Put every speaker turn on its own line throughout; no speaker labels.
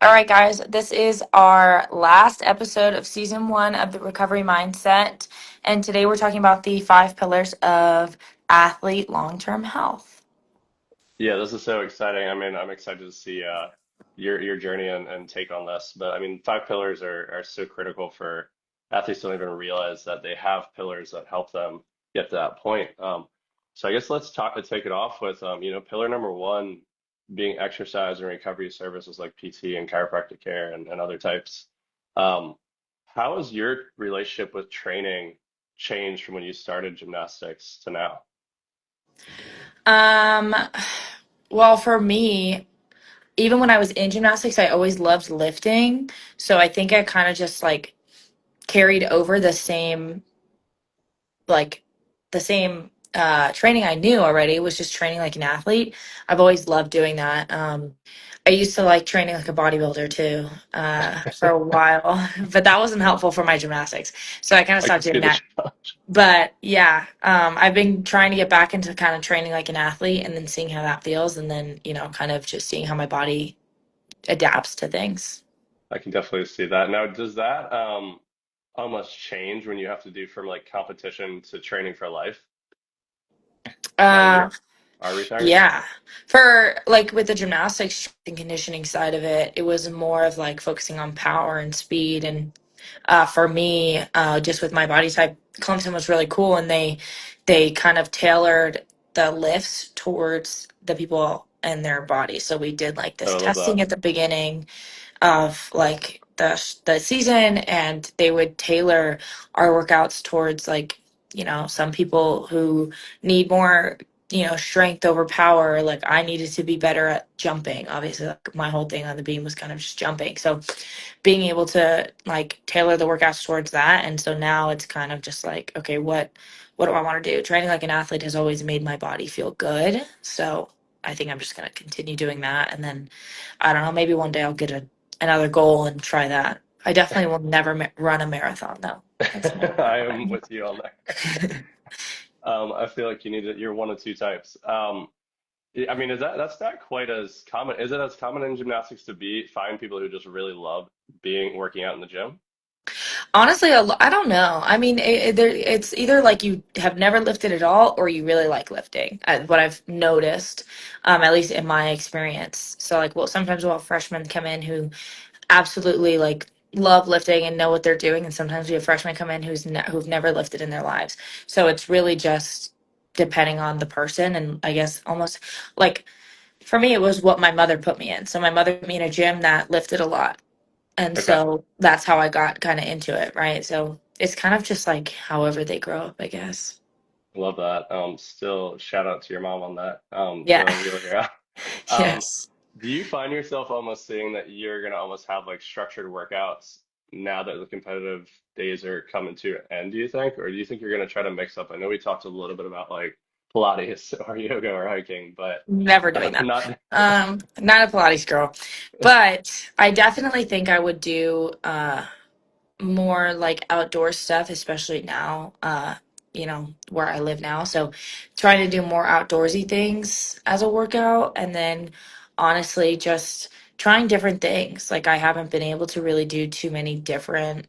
All right, guys, this is our last episode of season one of the Recovery Mindset. And today we're talking about the 5 pillars of athlete long term health.
Yeah, this is so exciting. I mean, I'm excited to see your journey and take on this. But I mean, 5 pillars are so critical for athletes don't even realize that they have pillars that help them get to that point. So I guess let's take it off with pillar number one being exercise and recovery services like PT and chiropractic care and other types. Um, how has your relationship with training changed from when you started gymnastics to now?
Um, well, for me, even when I was in gymnastics, I always loved lifting. So I think I kind of just like carried over like the same training I knew already was just training like an athlete. I've always loved doing that. I used to like training like a bodybuilder too for a while, but that wasn't helpful for my gymnastics. So I kind of
I can
stopped
see
doing
the
that.
challenge.
But yeah, I've been trying to get back into kind of training like an athlete and then seeing how that feels and then, kind of just seeing how my body adapts to things.
I can definitely see that. Now, does that almost change when you have to do from like competition to training for life now that you
Uh,
are retired?
Yeah. For like with the gymnastics strength and conditioning side of it, it was more of like focusing on power and speed. And for me, just with my body type, Clemson was really cool, and they kind of tailored the lifts towards the people and their body. So we did like
I
this
love that.
testing at the beginning of like the season, and they would tailor our workouts towards like some people who need more strength over power. Like I needed to be better at jumping. Obviously, like my whole thing on the beam was kind of just jumping. So being able to like tailor the workouts towards that, and so now it's kind of just like, okay, what do I want to do? Training like an athlete has always made my body feel good, so I think I'm just going to continue doing that. And then I don't know, maybe one day I'll get another goal and try that. I definitely will never run a marathon though. That's never
I am
happening.
with you on that. I feel like you're one of two types. I mean, that's not quite as common. Is it as common in gymnastics to find people who just really love working out in the gym?
Honestly, I don't know. I mean, it's either like you have never lifted at all or you really like lifting. What I've noticed, at least in my experience. So, like, well, sometimes we'll have freshmen come in who absolutely like love lifting and know what they're doing, and sometimes we have freshmen come in who've never lifted in their lives. So it's really just depending on the person, and I guess almost like for me, it was what my mother put me in. So my mother put me in a gym that lifted a lot. And
Okay.
so that's how I got kind of into it, right? So it's kind of just like however they grow up, I guess.
Love that. Still shout out to your mom on that.
Yeah.
The real hero. Um,
Yes.
do you find yourself almost seeing that you're gonna almost have like structured workouts now that the competitive days are coming to an end, do you think? Or do you think you're gonna try to mix up? I know we talked a little bit about like Pilates or yoga or hiking, but
Never doing that.
not
Not a Pilates girl. But I definitely think I would do more like outdoor stuff, especially now, where I live now. So trying to do more outdoorsy things as a workout. And then honestly, just trying different things. Like I haven't been able to really do too many different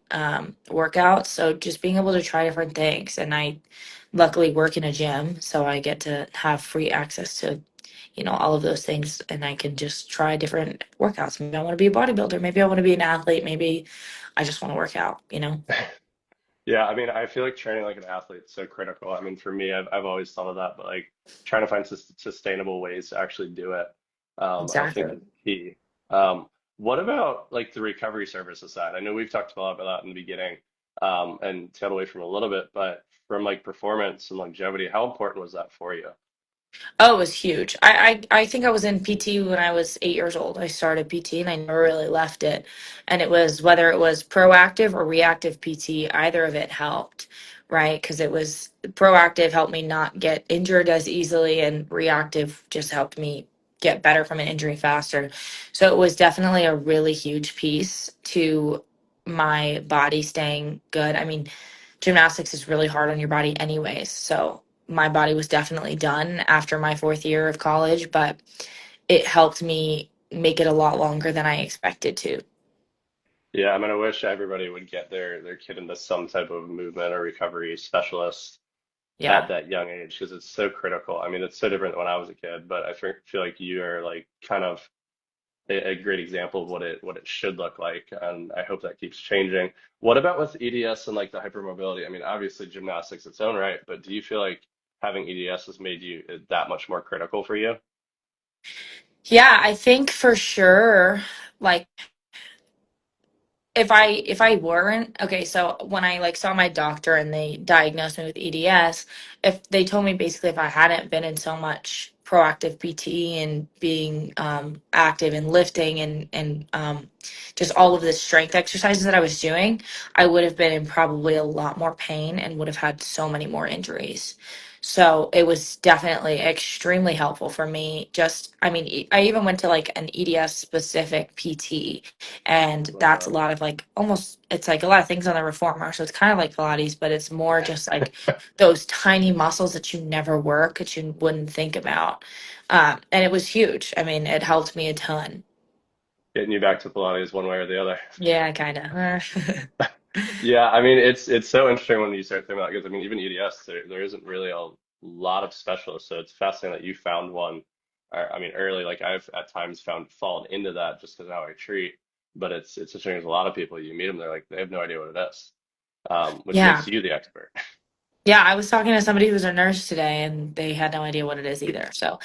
workouts. So just being able to try different things. And I luckily work in a gym, so I get to have free access to all of those things, and I can just try different workouts. Maybe I want to be a bodybuilder, maybe I want to be an athlete, maybe I just want to work out.
Yeah, I mean, I feel like training like an athlete is so critical. I mean, for me, I've always thought of that, but like trying to find sustainable ways to actually do it, I think
Exactly.
is key. Um, what about like the recovery services side? I know we've talked a lot about that in the beginning, and tailed away from it a little bit, but from like performance and longevity, how important was that for you?
Oh, it was huge. I think I was in PT when I was 8 years old. I started PT and I never really left it. And it was whether it was proactive or reactive PT, either of it helped, right? Because it was proactive helped me not get injured as easily, and reactive just helped me get better from an injury faster. So it was definitely a really huge piece to my body staying good. I mean, gymnastics is really hard on your body anyways. So my body was definitely done after my 4th year of college, but it helped me make it a lot longer than I expected to.
Yeah, I mean, I wish everybody would get their kid into some type of movement or recovery specialist at
Yeah.
that young age because it's so critical. I mean, it's so different than when I was a kid, but I feel like you are like kind of a great example of what it should look like, and I hope that keeps changing. What about with EDS and like the hypermobility? I mean, obviously gymnastics its own right, but do you feel like having EDS has made you that much more critical for you?
Yeah, I think for sure, like if I weren't okay, so when I like saw my doctor and they diagnosed me with EDS, if they told me basically if I hadn't been in so much proactive PT and being active and lifting and just all of the strength exercises that I was doing, I would have been in probably a lot more pain and would have had so many more injuries. So it was definitely extremely helpful for me. Just, I mean, I even went to like an EDS specific PT, and
Love
that's a
that.
lot of like almost it's like a lot of things on the reformer, so it's kind of like Pilates, but it's more just like those tiny muscles that you never work that you wouldn't think about. And it was huge. I mean, it helped me a ton.
Getting you back to Pilates one way or the other.
Yeah, kind of.
Yeah, I mean it's so interesting when you start thinking about it because I mean even EDS there isn't really a lot of specialists, so it's fascinating that you found one. I mean early, like I've at times found fallen into that just because of how I treat, but it's interesting. There's a lot of people you meet them, they're like they have no idea what it is, which
Yeah.
makes you the expert.
Yeah, I was talking to somebody who's a nurse today and they had no idea what it is either. So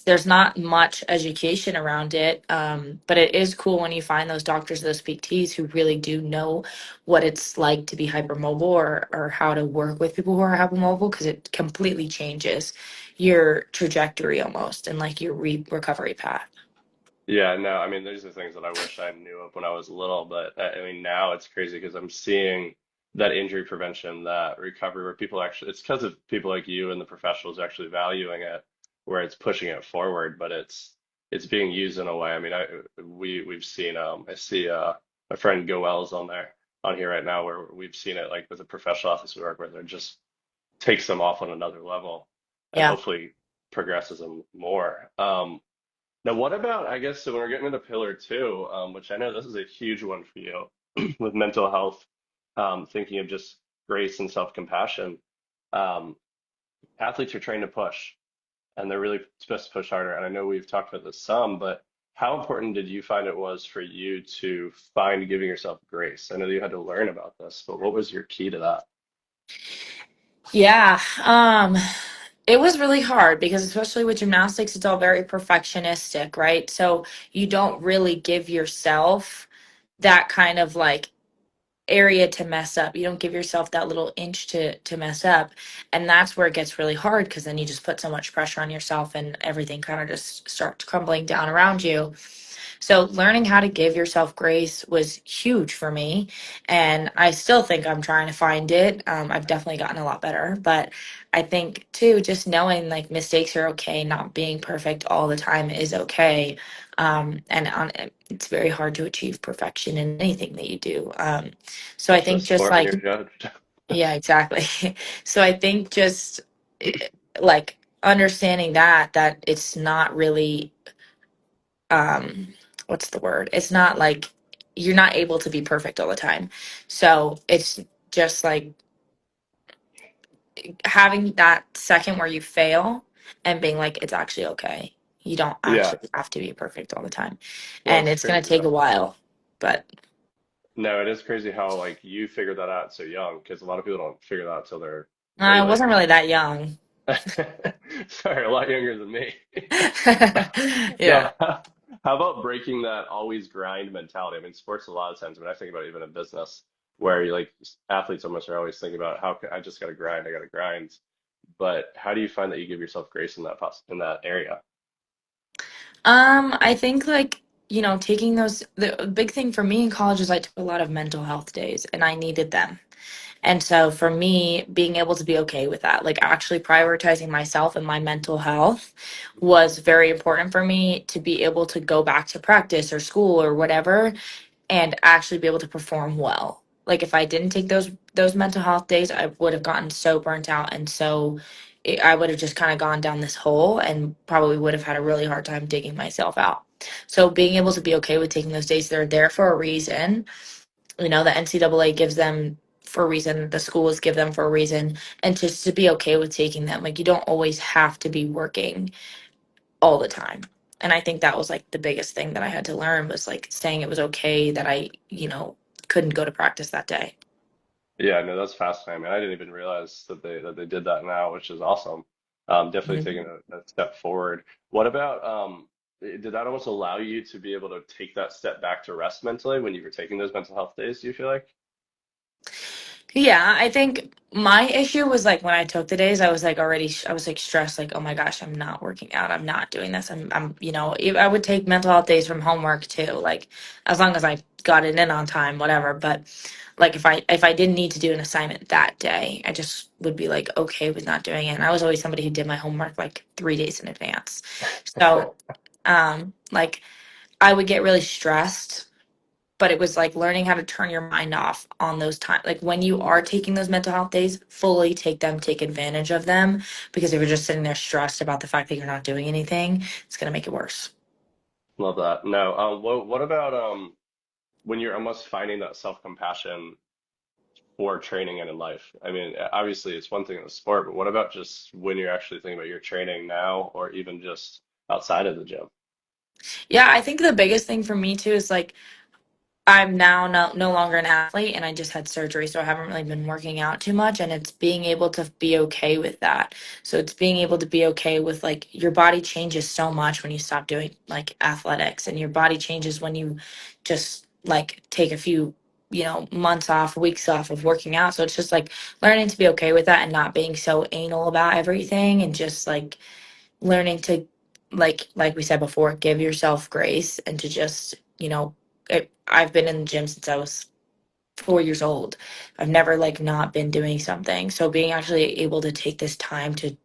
there's not much education around it. But it is cool when you find those doctors, those PTs who really do know what it's like to be hypermobile or how to work with people who are hypermobile, because it completely changes your trajectory almost and like your recovery path.
Yeah, no, I mean, these are things that I wish I knew of when I was little, but I mean, now it's crazy because I'm seeing that injury prevention, that recovery, where people actually, it's because of people like you and the professionals actually valuing it, where it's pushing it forward, but it's being used in a way. I mean, we've seen, I see my friend Goel's on here right now, where we've seen it like with a professional athletes we work with, it just takes them off on another level and
Yeah.
hopefully progresses them more. Now, what about, I guess, so when we're getting into pillar two, which I know this is a huge one for you with mental health, thinking of just grace and self-compassion. Um, Athletes are trained to push, and they're really supposed to push harder. And I know we've talked about this some, but how important did you find it was for you to find giving yourself grace? I know that you had to learn about this, but what was your key to that?
Yeah. It was really hard because especially with gymnastics, it's all very perfectionistic, right? So you don't really give yourself that kind of like area to mess up. You don't give yourself that little inch to mess up. And that's where it gets really hard because then you just put so much pressure on yourself and everything kind of just starts crumbling down around you. So learning how to give yourself grace was huge for me, and I still think I'm trying to find it. I've definitely gotten a lot better, but I think too, just knowing like mistakes are okay, not being perfect all the time is okay. It's very hard to achieve perfection in anything that you do. So I
Especially a
think just
sport when
like,
you're judged.
yeah, exactly. So I think just eh, like understanding that it's not really what's the word? It's not like you're not able to be perfect all the time. So it's just like having that second where you fail and being like it's actually okay. You don't
Yeah,
actually have to be perfect all the time.
well,
And
it's
it's going to
crazy.
take a while, but
No, it is crazy how like you figured that out so young because a lot of people don't figure that out till they're way
I
later.
wasn't really that young.
Sorry, a lot younger than me.
Yeah.
Now, how about breaking that always grind mentality? I mean, sports a lot of times when I think about even in business, where you like athletes almost are always thinking about I just got to grind, I got to grind. But how do you find that you give yourself grace in in that area?
I think like, taking the big thing for me in college is I took a lot of mental health days and I needed them. And so for me, being able to be okay with that, like actually prioritizing myself and my mental health was very important for me to be able to go back to practice or school or whatever and actually be able to perform well. Like if I didn't take those mental health days, I would have gotten so burnt out and I would have just kind of gone down this hole and probably would have had a really hard time digging myself out. So being able to be okay with taking those days, they're there for a reason. You know, the NCAA gives them for a reason, the schools give them for a reason, and just to be okay with taking them. Like you don't always have to be working all the time. And I think that was like the biggest thing that I had to learn was like saying it was okay that I, couldn't go to practice that day.
Yeah, no, that's fascinating. I didn't even realize that they did that now, which is awesome. Definitely taking a step forward. What about did that almost allow you to be able to take that step back to rest mentally when you were taking those mental health days, do you feel like?
Yeah, I think my issue was like when I took the days, I was like already, I was like stressed, like, oh my gosh, I'm not working out. I'm not doing this. I would take mental health days from homework too, like as long as I got it in on time, whatever. But like if I didn't need to do an assignment that day, I just would be like okay with not doing it. And I was always somebody who did my homework like 3 days in advance. So, like I would get really stressed, but it was like learning how to turn your mind off on those times. Like when you are taking those mental health days, fully take them, take advantage of them. Because if you're just sitting there stressed about the fact that you're not doing anything, it's going to make it worse.
Love that. No, what about when you're almost finding that self-compassion for training and in life? I mean, obviously it's one thing in the sport, but what about just when you're actually thinking about your training now or even just outside of the gym?
Yeah, I think the biggest thing for me too is like I'm now no longer an athlete and I just had surgery, so I haven't really been working out too much. And it's being able to be okay with that. So it's being able to be okay with like your body changes so much when you stop doing like athletics, and your body changes when you just like take a few, months off, weeks off of working out. So it's just like learning to be okay with that and not being so anal about everything, and just like learning to like we said before, give yourself grace and to just I've been in the gym since I was 4 years old. I've never like not been doing something, so being actually able to take this time to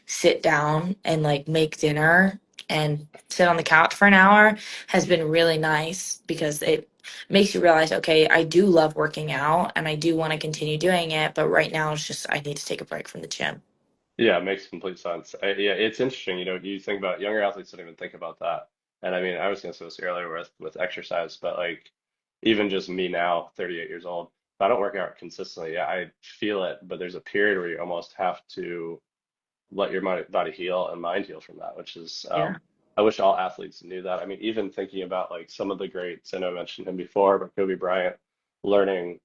sit down and like make dinner and sit on the couch for an hour has been really nice, because it makes you realize, okay, I do love working out and I do want to continue doing it, but right now it's just I need to take a break from the gym.
Yeah, it makes complete sense. Yeah, it's interesting. You think about younger athletes don't even think about that. And I mean, I was going to say this earlier with exercise, but like even just me now, 38 years old, if I don't work out consistently, yeah, I feel it, but there's a period where you almost have to let your body heal and mind heal from that, which is
Yeah.
I wish all athletes knew that. I mean, even thinking about like some of the greats, I know I mentioned him before, but Kobe Bryant learning.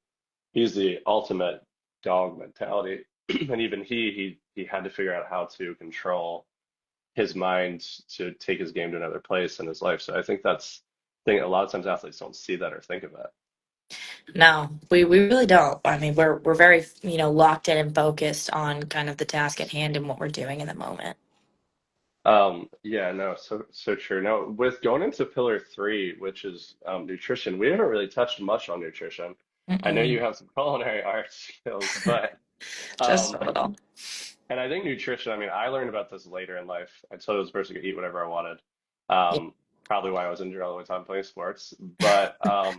He's the ultimate dog mentality, and even he had to figure out how to control his mind to take his game to another place in his life. So I think that's thing. A lot of times athletes don't see that or think of it.
No, we really don't. I mean, we're very, locked in and focused on kind of the task at hand and what we're doing in the moment.
Yeah, no, so true. Now, with going into pillar three, which is nutrition, we haven't really touched much on nutrition. I know you
Mm-mm.
have some culinary arts skills, but
Just
um,
a little.
and I think nutrition, I mean, I learned about this later in life. I told I was supposed to eat whatever I wanted.
Yeah.
Probably why I was injured all the time playing sports. But I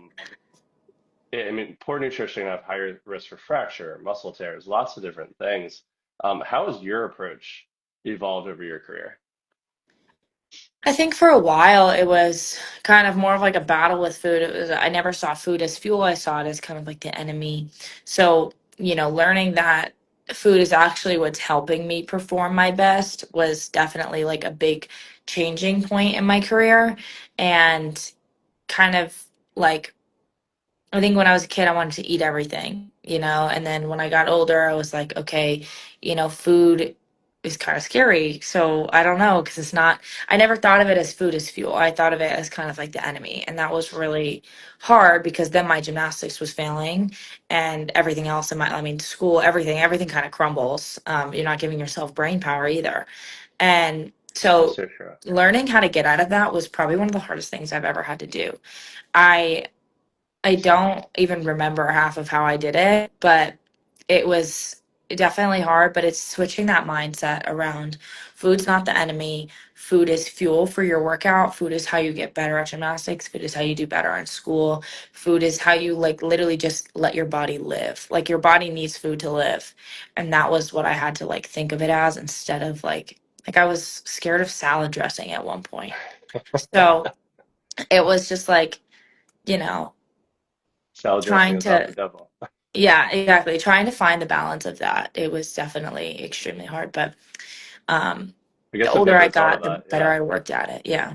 mean, poor nutrition have higher risk for fracture, muscle tears, lots of different things. How has your approach evolved over your career?
I think for a while it was kind of more of like a battle with food. It was I never saw food as fuel. I saw it as kind of like the enemy. So, learning that food is actually what's helping me perform my best was definitely like a big changing point in my career, and kind of like I think when I was a kid, I wanted to eat everything, and then when I got older, I was like, okay, food is kind of scary. So I don't know, because it's not, I never thought of it as food as fuel. I thought of it as kind of like the enemy. And that was really hard, because then my gymnastics was failing and everything else in I mean, school, everything kind of crumbles. You're not giving yourself brain power either. And so
So true.
learning how to get out of that was probably one of the hardest things I've ever had to do. I I don't even remember half of how I did it, but it was definitely hard. But it's switching that mindset around food's not the enemy. Food is fuel for your workout. Food is how you get better at gymnastics. Food is how you do better in school. Food is how you like literally just let your body live. Like your body needs food to live. And that was what I had to like think of it as, instead of like I was scared of salad dressing at one point. So it was just like, you know,
Salad dressing
trying
is not the
to,
devil.
yeah, exactly. Trying to find the balance of that. It was definitely extremely hard, but um,
I
the
guess I've
older I
never thought of
got, the
that.
better
Yeah.
I worked at it. Yeah.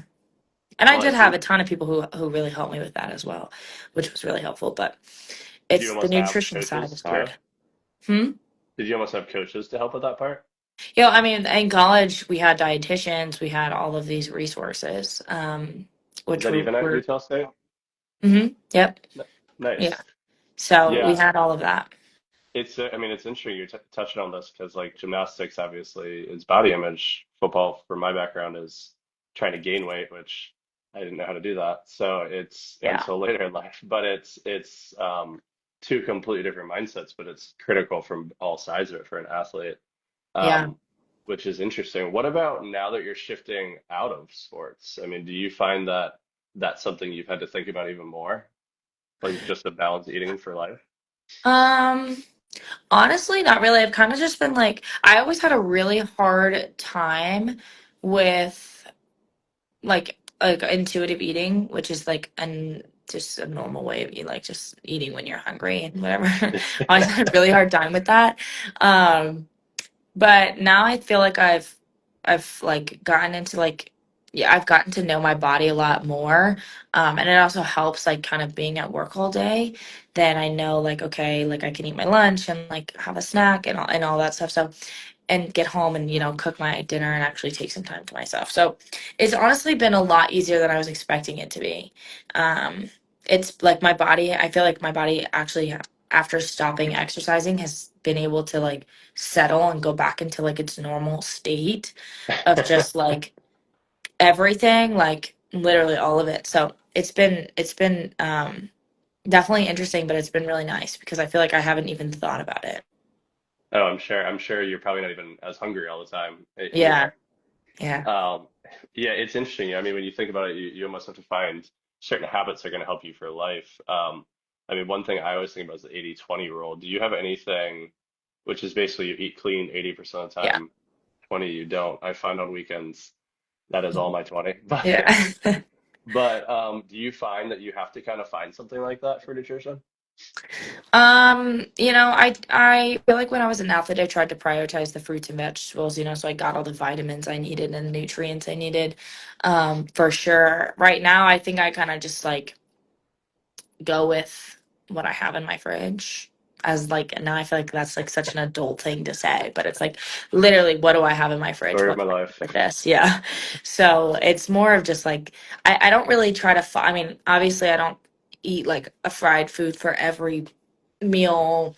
And I
Well,
did
it's
have a ton of people who really helped me with that as well, which was really helpful. But
did you
it's the
almost have
nutrition side is
coaches too?
hard. Hmm?
Did you almost have coaches to help with that part?
I mean, in college, we had dietitians, we had all of these resources,
Is
which
that even at
were
Utah State?
yep, yeah.
Nice.
So we
Yeah,
had all of that.
it's I mean it's interesting you're t touching on this because like gymnastics obviously is body image. Football, from my background, is trying to gain weight, which I didn't know how to do that. So it's
Yeah,
until later in life, but it's two completely different mindsets, but it's critical from all sides of it for an athlete,
yeah.
um, which is interesting. What about now that you're shifting out of sports? I mean, do you find that that's something you've had to think about even more, like just a balanced eating for life?
Um, Honestly, not really. I've kind of just been like, I always had a really hard time with like intuitive eating, which is like an just a normal way of eating, like just eating when you're hungry and whatever. I always had a really hard time with that. Um, But now I feel like I've like gotten into like yeah, I've gotten to know my body a lot more. And it also helps like kind of being at work all day. Then I know like okay, like I can eat my lunch and like have a snack and all that stuff. So and get home and cook my dinner and actually take some time for myself. So it's honestly been a lot easier than I was expecting it to be. Um, it's like my body, I feel like my body actually after stopping exercising has been able to like settle and go back into like its normal state of just like everything, like literally all of it. So it's been definitely interesting, but it's been really nice because I feel like I haven't even thought about it.
Oh, I'm sure. I'm sure you're probably not even as hungry all the time
Yeah,
either.
yeah,
Um, yeah, it's interesting. I mean, when you think about it, you almost have to find certain habits that are going to help you for life. I mean, one thing I always think about is the 80-20 rule. Do you have anything, which is basically you eat clean 80% of the
yeah,
time, 20 you don't? I find on weekends that is all my 20.
yeah.
But do you find that you have to kind of find something like that for nutrition?
I feel like when I was an athlete, I tried to prioritize the fruits and vegetables, so I got all the vitamins I needed and the nutrients I needed, for sure. Right now, I think I kind of just like go with what I have in my fridge as like now I feel like that's like such an adult thing to say, but it's like literally what do I have in my fridge?
Story of
What
my
can I
life.
do with this? Yeah. So it's more of just like I don't really try to I mean, obviously I don't eat like a fried food for every meal,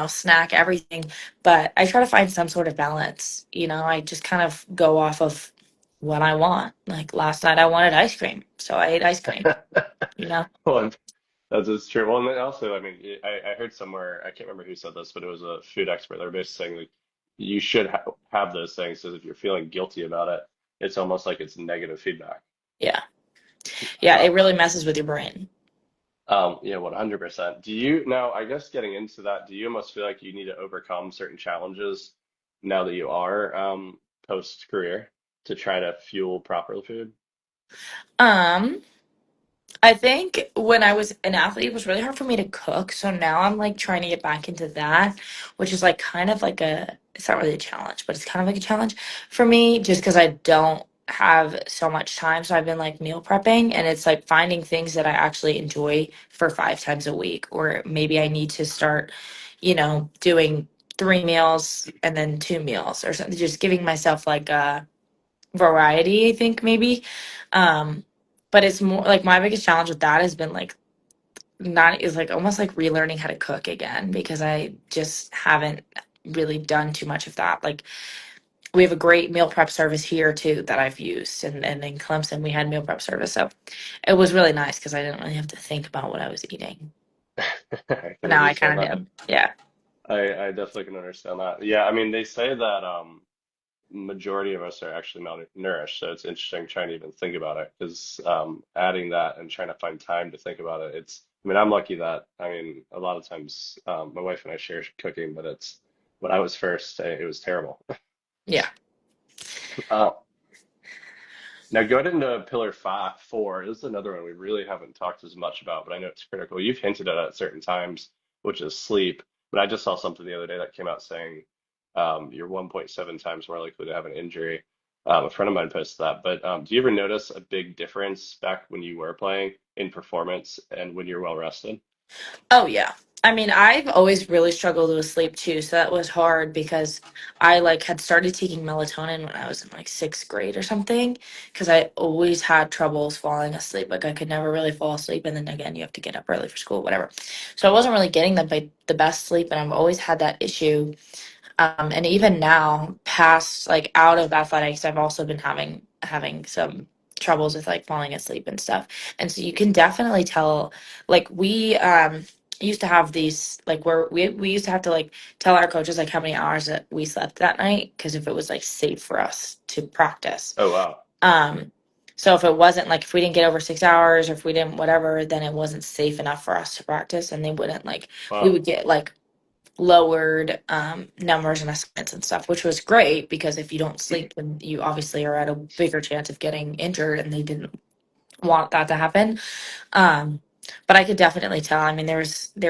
snack, everything, but I try to find some sort of balance. I just kind of go off of what I want. Like last night I wanted ice cream, so I ate ice cream, you know?
Well, that's just true. Well, and then also, I mean, I heard somewhere, I can't remember who said this, but it was a food expert. They were basically saying like you should ha have those things because if you're feeling guilty about it, it's almost like it's negative feedback.
Yeah. Yeah,
Uh,
it really messes with your brain.
yeah, 100%. Do you now, I guess getting into that, do you almost feel like you need to overcome certain challenges now that you are post career to try to fuel proper food?
Um, I think when I was an athlete, it was really hard for me to cook. So now I'm like trying to get back into that, which is like kind of like it's not really a challenge, but it's kind of like a challenge for me just because I don't have so much time. So I've been like meal prepping and it's like finding things that I actually enjoy for 5 times a week. Or maybe I need to start, doing 3 meals and then 2 meals or something, just giving myself like a variety, I think maybe. Um, but it's more like my biggest challenge with that has been like not is like almost like relearning how to cook again because I just haven't really done too much of that. Like we have a great meal prep service here too that I've used and in Clemson we had meal prep service. So it was really nice because I didn't really have to think about what I was eating.
I
But
can
now I
understand
kind of
that.
do. Yeah.
I definitely can understand that. Yeah, I mean, they say that majority of us are actually malnourished, so it's interesting trying to even think about it because adding that and trying to find time to think about it, I mean, I'm lucky that, I mean, a lot of times my wife and I share cooking, but it's when I was first, it was terrible.
Yeah.
Uh, Now going into pillar five, four, this is another one we really haven't talked as much about, but I know it's critical. You've hinted at it at certain times, which is sleep. But I just saw something the other day that came out saying you're 1.7 times more likely to have an injury. A friend of mine posted that. But do you ever notice a big difference back when you were playing in performance and when you're well rested?
Oh yeah. I mean, I've always really struggled with sleep too, so that was hard because I like had started taking melatonin when I was in like 6th grade or something because I always had troubles falling asleep. Like I could never really fall asleep, and then again, you have to get up early for school, whatever. So I wasn't really getting the best sleep, and I've always had that issue. And even now, past like out of athletics, I've also been having some troubles with like falling asleep and stuff. And so you can definitely tell. Like we used to have these like where we used to have to like tell our coaches like how many hours that we slept that night because if it was like safe for us to practice.
Oh wow.
Um, so if it wasn't like if we didn't get over 6 hours or if we didn't whatever, then it wasn't safe enough for us to practice, and they wouldn't like we
Wow.
would get like lowered numbers and assignments and stuff, which was great because if you don't sleep, then you obviously are at a bigger chance of getting injured, and they didn't want that to happen. Um, but I could definitely tell. I mean, there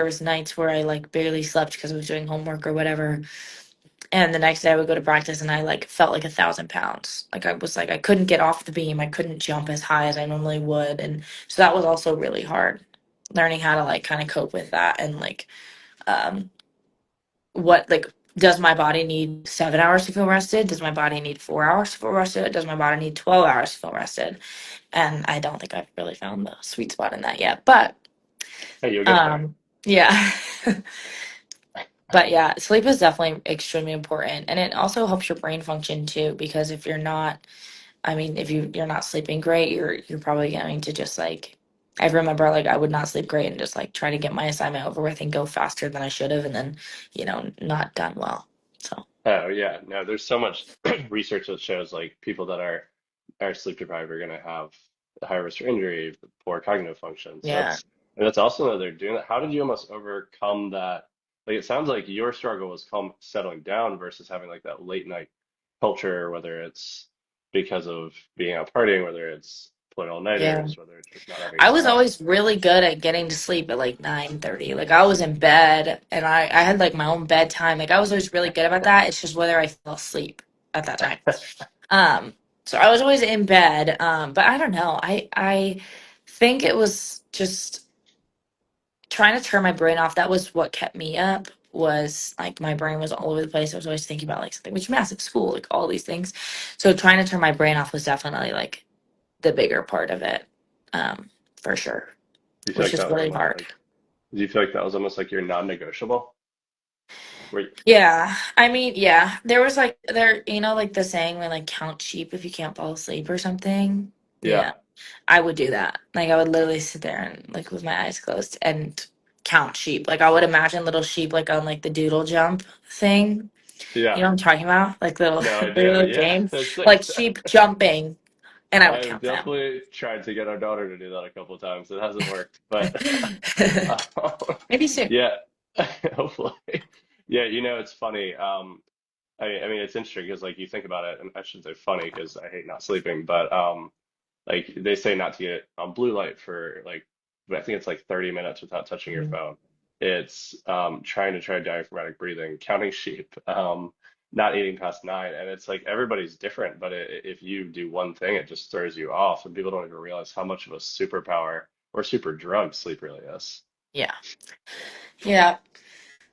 was nights where I like barely slept because I was doing homework or whatever, and the next day I would go to practice and I like felt like 1,000 pounds. Like I was like I couldn't get off the beam, I couldn't jump as high as I normally would, and so that was also really hard. Learning how to like kind of cope with that and like um what like does my body need 7 hours to feel rested? Does my body need 4 hours to feel rested? Does my body need 12 hours to feel rested? And I don't think I've really found the sweet spot in that yet. But
Hey, you'll get there.
um yeah. But yeah, sleep is definitely extremely important. And it also helps your brain function too, because if you're not I mean, if you're not sleeping great, you're probably going to just like I remember like I would not sleep great and just like try to get my assignment over with and go faster than I should have and then, not done well. So
Oh yeah, no, there's so much research that shows like people that are sleep deprived are going to have a higher risk for injury, poor cognitive function. So
yeah.
that's also that they're doing that. How did you almost overcome that? Like it sounds like your struggle was calm settling down versus having like that late night culture, whether it's because of being out partying, whether it's pulling all
Yeah.
nighters, whether it's just not having
I was
time.
always really good at getting to sleep at like 9:30. Like I was in bed and I had like my own bedtime. Like I was always really good about that. It's just whether I fell asleep at that time. Um, so I was always in bed. But I don't know. I think it was just trying to turn my brain off. That was what kept me up. Was like my brain was all over the place. I was always thinking about like something which massive school, like all these things. So trying to turn my brain off was definitely like the bigger part of it. For sure.
Do you feel
Which
like
is
that was
really
almost
hard.
like, do you feel like that was almost like your non-negotiable? Where,
Yeah. I mean, yeah. There was like like the saying when like count sheep if you can't fall asleep or something.
yeah,
Yeah. I would do that. Like I would literally sit there and like with my eyes closed and count sheep. Like I would imagine little sheep like on like the doodle jump thing. You
yeah.
know what I'm talking about? Like little
No, I
the
do.
little
Yeah,
game.
it's
Like
like
sheep jumping and I would
I've
count them.
definitely tried to get our daughter to do that a couple of times. It hasn't worked, but uh,
Maybe soon.
yeah, hopefully. Yeah, it's funny. I mean, it's interesting because like you think about it, and I shouldn't say funny because I hate not sleeping, but like they say not to get on blue light for like I think it's like 30 minutes without touching your
Mhm.
phone. It's trying to try diaphragmatic breathing, counting sheep, not eating past 9, and it's like everybody's different, but if you do one thing, it just throws you off, and people don't even realize how much of a superpower or super drug sleep really is.
Yeah. Yeah.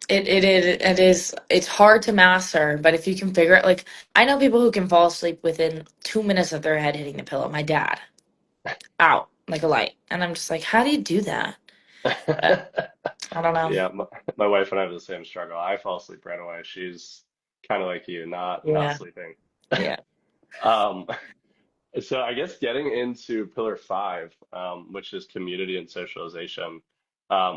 It's hard to master, but if you can figure it like I know people who can fall asleep within 2 minutes of their head hitting the pillow. My dad, out like a light. And I'm just like, how do you do that? But I don't know.
Yeah, my wife and I have the same struggle. I fall asleep right away. She's kind of like you, not
Yeah.
sleeping.
Yeah.
Um, So I guess getting into pillar five, which is community and socialization,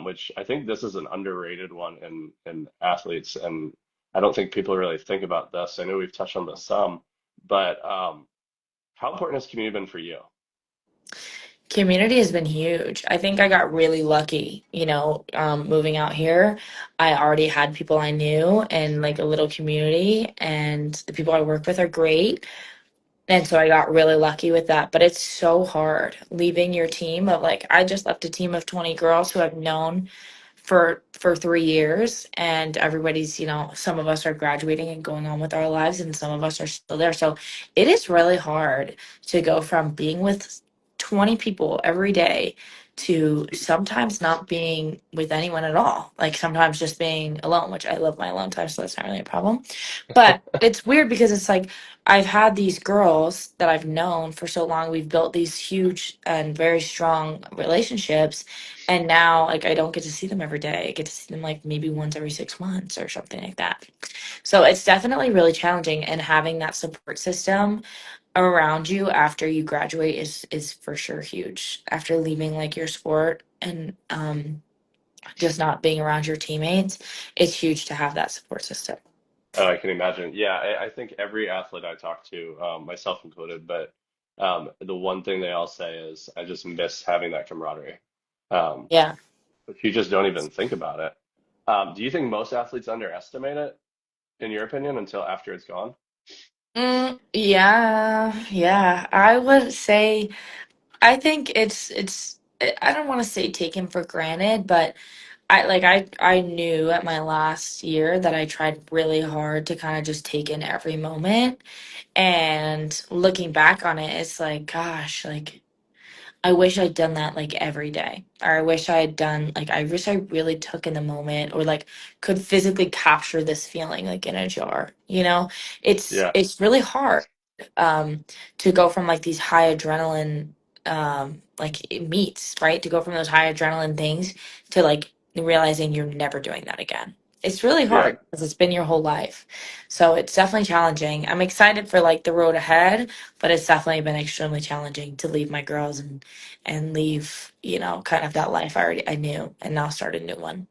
which I think this is an underrated one in athletes, and I don't think people really think about this. I know we've touched on this some, but how important has community been for you?
Community has been huge. I think I got really lucky, moving out here. I already had people I knew and like a little community, and the people I work with are great. And so I got really lucky with that. But it's so hard leaving your team of like, I just left a team of 20 girls who I've known for 3 years, and everybody's, some of us are graduating and going on with our lives, and some of us are still there. So it is really hard to go from being with 20 people every day to sometimes not being with anyone at all. Like sometimes just being alone, which I love my alone time, so that's not really a problem. But it's weird because it's like I've had these girls that I've known for so long. We've built these huge and very strong relationships. And now, like, I don't get to see them every day. I get to see them like maybe once every 6 months or something like that. So it's definitely really challenging. And having that support system around you after you graduate is for sure huge. After leaving like your sport and just not being around your teammates, it's huge to have that support system.
Oh, I can imagine. Yeah, I think every athlete I talk to, myself included, but the one thing they all say is, I just miss having that camaraderie. Um,
Yeah.
but you just don't even think about it. Do you think most athletes underestimate it, in your opinion, until after it's gone?
Yeah, yeah. I would say I think it's I don't want to say taken for granted, but I knew at my last year that I tried really hard to kind of just take in every moment. And looking back on it, it's like, gosh, like I wish I'd done that like every day. Or I wish I had done like I wish I really took in the moment or like could physically capture this feeling like in a jar. It's
Yeah,
it's really hard um to go from like these high adrenaline like meets, right? To go from those high adrenaline things to like realizing you're never doing that again. It's really
yeah,
hard because it's been your whole life. So it's definitely challenging. I'm excited for like the road ahead, but it's definitely been extremely challenging to leave my girls and leave, kind of that life I knew and now start a new one.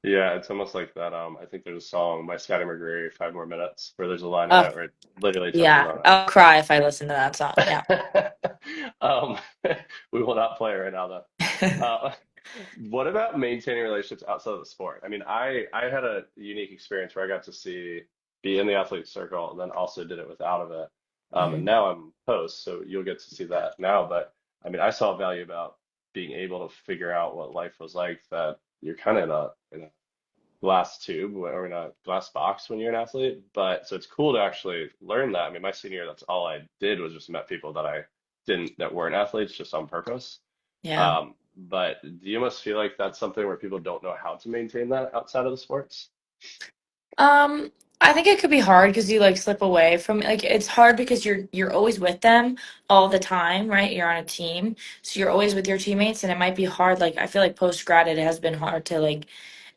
yeah. It's almost like that. I think there's a song by Scotty McGreery, 5 More Minutes, where there's a line in
Oh,
it where it literally touches
yeah.
on
I'll cry if I listen to that song. Yeah.
it. Um, we will not play it right now, though. Uh, what about maintaining relationships outside of the sport? I mean, I had a unique experience where I got to be in the athlete circle and then also did it with out of it. And
Mhm.
now I'm post, so you'll get to see that now. But I mean, I saw value about being able to figure out what life was like that you're kind of in a glass tube or in a glass box when you're an athlete. But so it's cool to actually learn that. I mean, my senior year, that's all I did was just met people that weren't athletes just on purpose.
Yeah.
But do you almost feel like that's something where people don't know how to maintain that outside of the sports?
Um, I think it could be hard because you like slip away from like it's hard because you're always with them all the time, right? You're on a team, so you're always with your teammates, and it might be hard. Like I feel like post grad, it has been hard to like,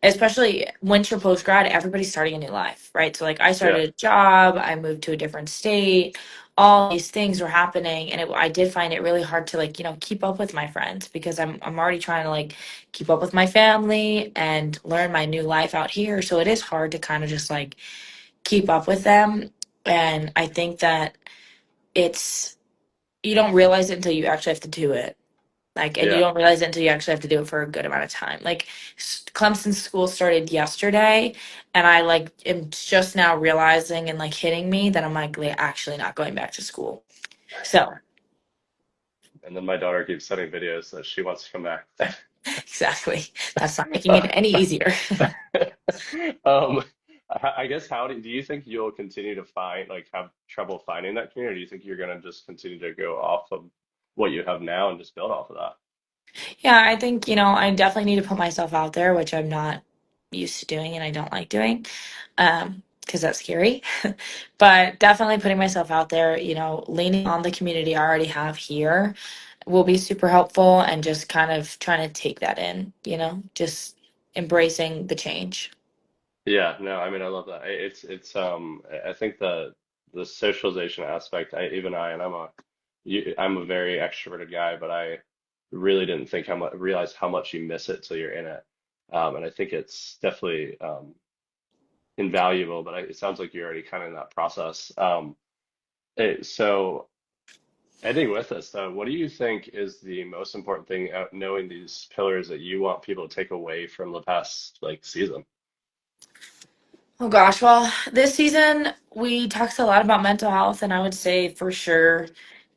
especially once you're post grad, everybody's starting a new life, right? So like I
Yeah,
started a job, I moved to a different state, all these things were happening, and I did find it really hard to like keep up with my friends because I'm already trying to like keep up with my family and learn my new life out here. So it is hard to kind of just like keep up with them. And I think that it's, you don't realize it until you actually have to do it. Like, and you
yeah,
don't realize it until you actually have to do it for a good amount of time. Like, Clemson school started yesterday, and I like am just now realizing and like hitting me that I'm like actually not going back to school. So,
and then my daughter keeps sending videos that she wants to come back.
exactly. That's not making it any easier.
Um, I guess do you think you'll continue to have trouble finding that community? Or do you think you're gonna just continue to go off of what you have now and just build off of that?
Yeah, I think, I definitely need to put myself out there, which I'm not used to doing and I don't like doing, because that's scary. But definitely putting myself out there, leaning on the community I already have here will be super helpful and just kind of trying to take that in, just embracing the change.
Yeah, no, I mean I love that. I think the socialization aspect, and I'm a very extroverted guy, but I really didn't think realize how much you miss it till you're in it. And I think it's definitely invaluable, but it sounds like you're already kind of in that process. So ending with this though, what do you think is the most important thing out knowing these pillars that you want people to take away from the past like season?
Oh gosh, well, this season we talked a lot about mental health, and I would say for sure,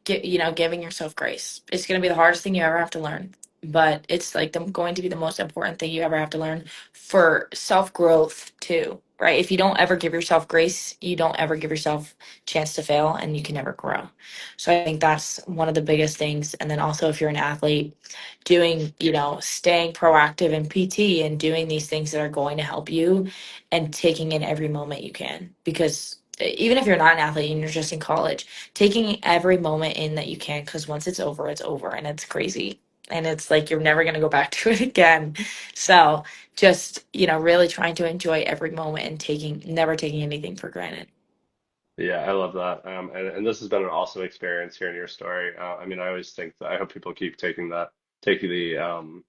giving yourself grace. It's going to be the hardest thing you ever have to learn, but it's like going to be the most important thing you ever have to learn for self growth too, right? If you don't ever give yourself grace, you don't ever give yourself chance to fail, and you can never grow. So I think that's one of the biggest things. And then also, if you're an athlete, staying proactive in PT and doing these things that are going to help you and taking in every moment you can. Because even if you're not an athlete and you're just in college, taking every moment in that you can, because once it's over and it's crazy. And it's like you're never going to go back to it again. So just, really trying to enjoy every moment and never taking anything for granted.
Yeah, I love that. And this has been an awesome experience hearing your story. I mean, I always think that I hope people keep taking taking the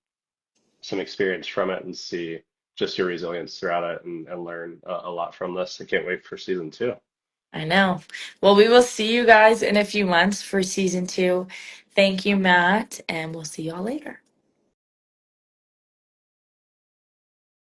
some experience from it and see just your resilience throughout it and learn a lot from this. I can't wait for season 2.
I know. Well, we will see you guys in a few months for season 2. Thank you, Matt, and we'll see y'all later.